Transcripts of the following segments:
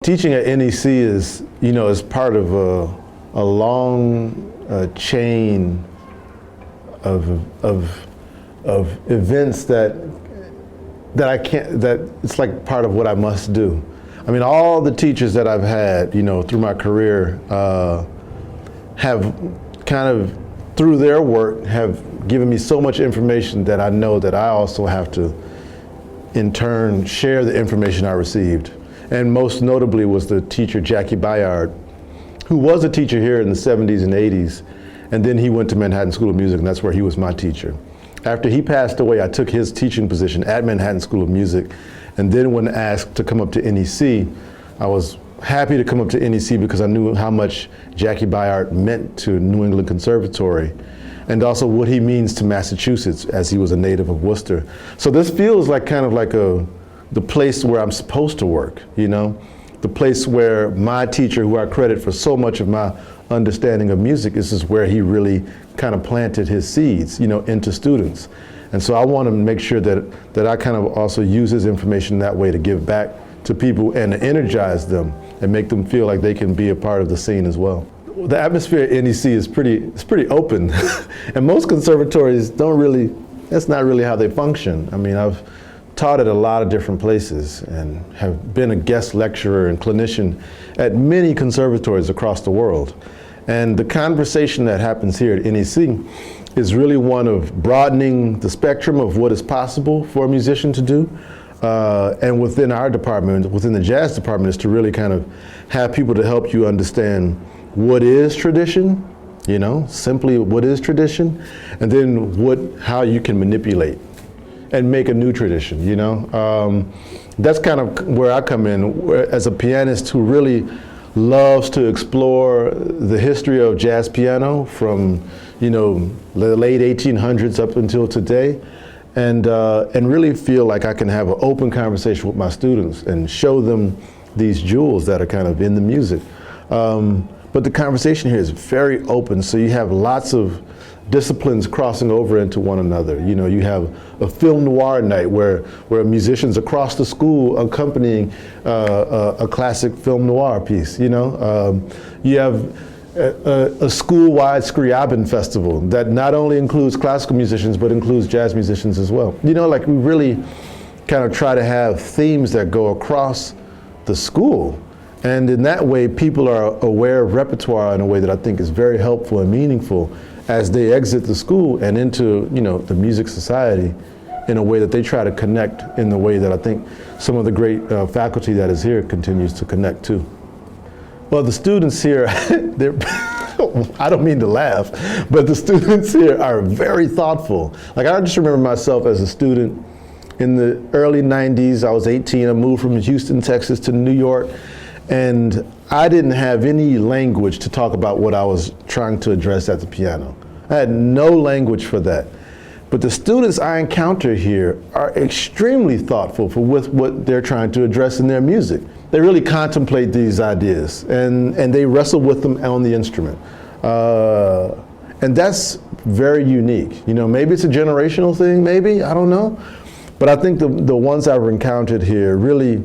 teaching at NEC is, is part of a long chain of events that it's like part of what I must do. I mean, all the teachers that I've had, through my career have kind of, through their work, have given me so much information that I know that I also have to, in turn, share the information I received. And most notably was the teacher, Jackie Bayard, who was a teacher here in the 70s and 80s, and then he went to Manhattan School of Music, and that's where he was my teacher. After he passed away, I took his teaching position at Manhattan School of Music, and then when asked to come up to NEC, I was happy to come up to NEC because I knew how much Jackie Bayard meant to New England Conservatory, and also what he means to Massachusetts, as he was a native of Worcester. So this feels like kind of like the place where I'm supposed to work, the place where my teacher, who I credit for so much of my understanding of music, this is where he really kind of planted his seeds, into students. And so I want to make sure that I kind of also use his information that way to give back to people and to energize them and make them feel like they can be a part of the scene as well. The atmosphere at NEC is pretty open, and most conservatories that's not really how they function. I mean, I've taught at a lot of different places and have been a guest lecturer and clinician at many conservatories across the world. And the conversation that happens here at NEC is really one of broadening the spectrum of what is possible for a musician to do. And within our department, within the jazz department, is to really kind of have people to help you understand what is tradition, simply what is tradition, and then how you can manipulate and make a new tradition, That's kind of where I come in as a pianist who really loves to explore the history of jazz piano from, the late 1800s up until today, and really feel like I can have an open conversation with my students and show them these jewels that are kind of in the music. But the conversation here is very open, so you have lots of disciplines crossing over into one another. You have a film noir night where musicians across the school accompanying a classic film noir piece. You have a school-wide Scriabin festival that not only includes classical musicians but includes jazz musicians as well. Like we really kind of try to have themes that go across the school. And in that way, people are aware of repertoire in a way that I think is very helpful and meaningful as they exit the school and into, the music society in a way that they try to connect in the way that I think some of the great faculty that is here continues to connect to. Well, the students here, I don't mean to laugh, but the students here are very thoughtful. Like, I just remember myself as a student in the early 90s. I was 18, I moved from Houston, Texas to New York, and I didn't have any language to talk about what I was trying to address at the piano. I had no language for that. But the students I encounter here are extremely thoughtful with what they're trying to address in their music. They really contemplate these ideas and they wrestle with them on the instrument. And that's very unique. Maybe it's a generational thing, maybe, I don't know. But I think the ones I've encountered here really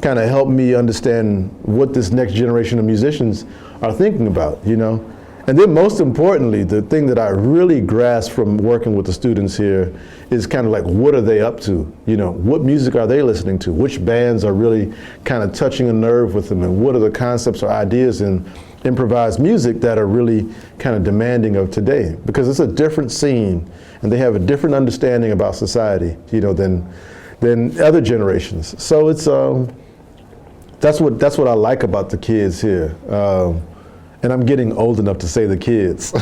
kind of helped me understand what this next generation of musicians are thinking about, And then most importantly, the thing that I really grasp from working with the students here is kind of like, what are they up to? What music are they listening to? Which bands are really kind of touching a nerve with them? And what are the concepts or ideas in improvised music that are really kind of demanding of today? Because it's a different scene and they have a different understanding about society, than other generations. So it's, that's what I like about the kids here. And I'm getting old enough to say the kids.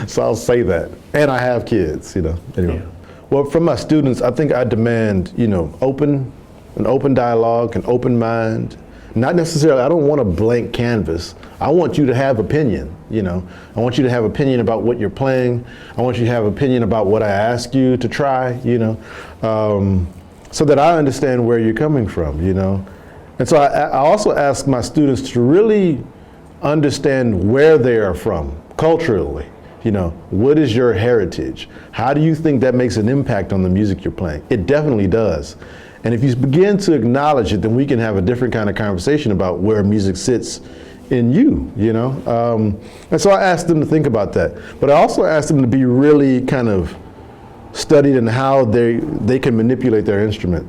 So I'll say that. And I have kids, Anyway. Yeah. Well, from my students, I think I demand, an open dialogue, an open mind. Not necessarily, I don't want a blank canvas. I want you to have opinion, I want you to have opinion about what you're playing. I want you to have opinion about what I ask you to try, so that I understand where you're coming from, And so I also ask my students to really understand where they are from culturally. What is your heritage? How do you think that makes an impact on the music you're playing? It definitely does. And if you begin to acknowledge it, then we can have a different kind of conversation about where music sits in you, you know? And so I asked them to think about that. But I also asked them to be really kind of studied in how they can manipulate their instrument.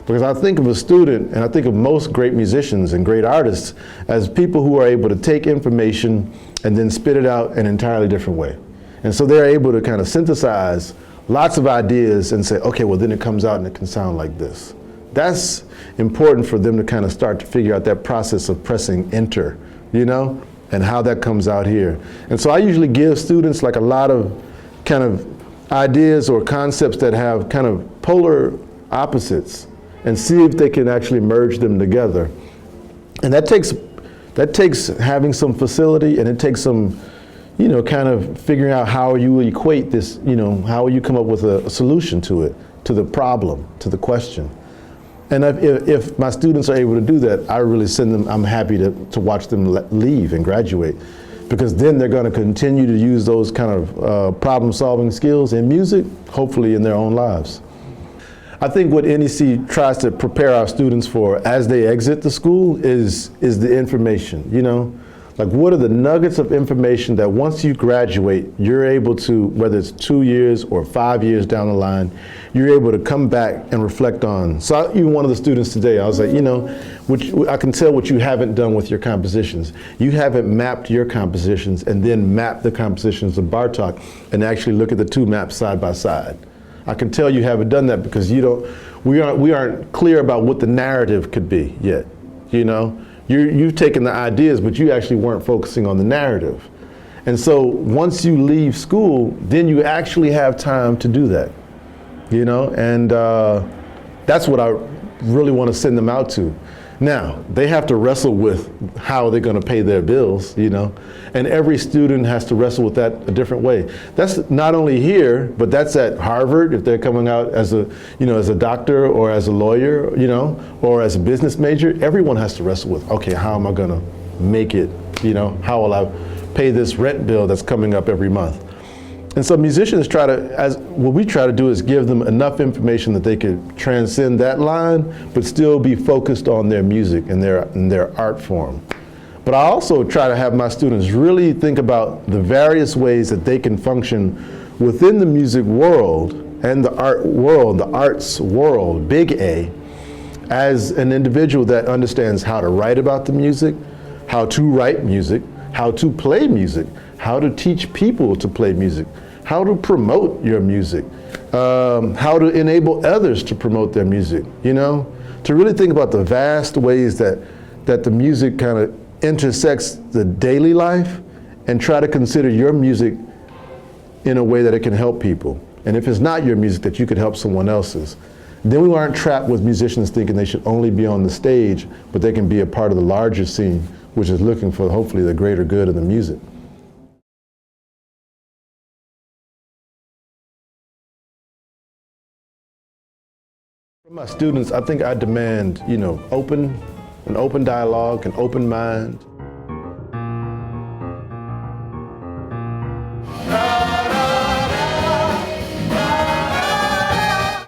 Because I think of a student, and I think of most great musicians and great artists as people who are able to take information and then spit it out in an entirely different way. And so they're able to kind of synthesize lots of ideas and say, okay, well then it comes out and it can sound like this. That's important for them to kind of start to figure out that process of pressing enter, you know, and how that comes out here. And so I usually give students like a lot of kind of ideas or concepts that have kind of polar opposites and see if they can actually merge them together. And that takes having some facility, and it takes some, you know, kind of figuring out how you equate this, you know, how you come up with a solution to it, to the problem, to the question. And if my students are able to do that, I really send them, I'm happy to watch them leave and graduate, because then they're going to continue to use those kind of problem-solving skills in music, hopefully in their own lives. I think what NEC tries to prepare our students for as they exit the school is the information, you know? Like, what are the nuggets of information that once you graduate, you're able to, whether it's 2 years or 5 years down the line, you're able to come back and reflect on. So even one of the students today, I was like, you know, I can tell what you haven't done with your compositions. You haven't mapped your compositions and then mapped the compositions of Bartók and actually look at the two maps side by side. I can tell you haven't done that because we aren't clear about what the narrative could be yet, you know? You've taken the ideas, but you actually weren't focusing on the narrative. And so once you leave school, then you actually have time to do that, you know? And that's what I really want to send them out to. Now, they have to wrestle with how they're going to pay their bills, you know? And every student has to wrestle with that a different way. That's not only here, but that's at Harvard if they're coming out as a, you know, as a doctor or as a lawyer, you know, or as a business major. Everyone has to wrestle with, okay, how am I going to make it, you know? How will I pay this rent bill that's coming up every month? And so musicians what we try to do is give them enough information that they could transcend that line, but still be focused on their music and their art form. But I also try to have my students really think about the various ways that they can function within the music world and the art world, the arts world, big A, as an individual that understands how to write about the music, how to write music, how to play music, how to teach people to play music, how to promote your music, how to enable others to promote their music, you know? To really think about the vast ways that the music kind of intersects the daily life, and try to consider your music in a way that it can help people. And if it's not your music, that you could help someone else's. Then we aren't trapped with musicians thinking they should only be on the stage, but they can be a part of the larger scene, which is looking for hopefully the greater good of the music. From my students, I think I demand, you know, an open dialogue, an open mind,